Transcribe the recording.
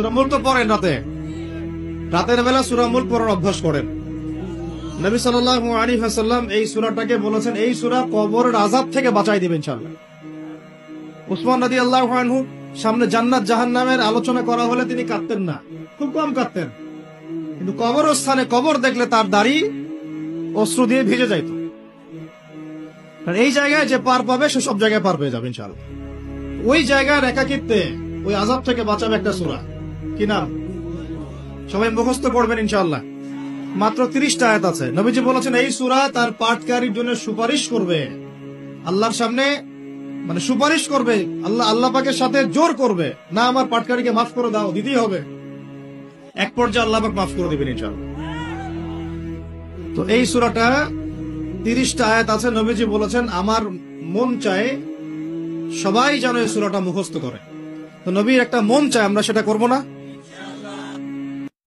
সূরা মুল্ক তো পড়েন রাতের বেলা সূরা মুল্ক পড়ার অভ্যাস করেন। নবী সাল্লাল্লাহু আলাইহি ওয়াসাল্লাম এই সূরাটাকে বলেছেন এই সূরা কবরের আযাব থেকে বাঁচাই দিবে ইনশাআল্লাহ। উসমান রাদিয়াল্লাহু আনহু সামনে জান্নাত জাহান্নামের আলোচনা করা হলে তিনি কাঁদতেন না, খুব কম কাঁদতেন, কিন্তু কবরস্থানে কবর দেখলে তার দাড়ি অশ্রু দিয়ে ভিজে যাইত। কারণ এই জায়গায় যে পার পাবে সে সব জায়গায় পার পেয়ে যাবে ইনশাআল্লাহ। ওই জায়গার একাকিত্বে ওই আযাব থেকে বাঁচাবে একটা সূরা, কি নাম? সবাই মুখস্থ করবেন ইনশাআল্লাহ। মাত্র 30টা আয়াত আছে। নবীজি বলেছেন এই সূরা তার পাঠকারীর জন্য সুপারিশ করবে আল্লাহর সামনে, মানে সুপারিশ করবে আল্লাহ পাকের সাথে জোর করবে, না আমার পাঠকারীকে মাফ করে দাও, দিতেই হবে। এক পর্যায়ে আল্লাহ পাক মাফ করে দিবেন ইনশাআল্লাহ। তো এই সূরাটা 30টা আয়াত আছে। নবীজি বলেছেন আমার মন চায় সবাই যেন এই সূরাটা মুখস্থ করে। তো নবীর একটা মন চায়, আমরা সেটা করব না?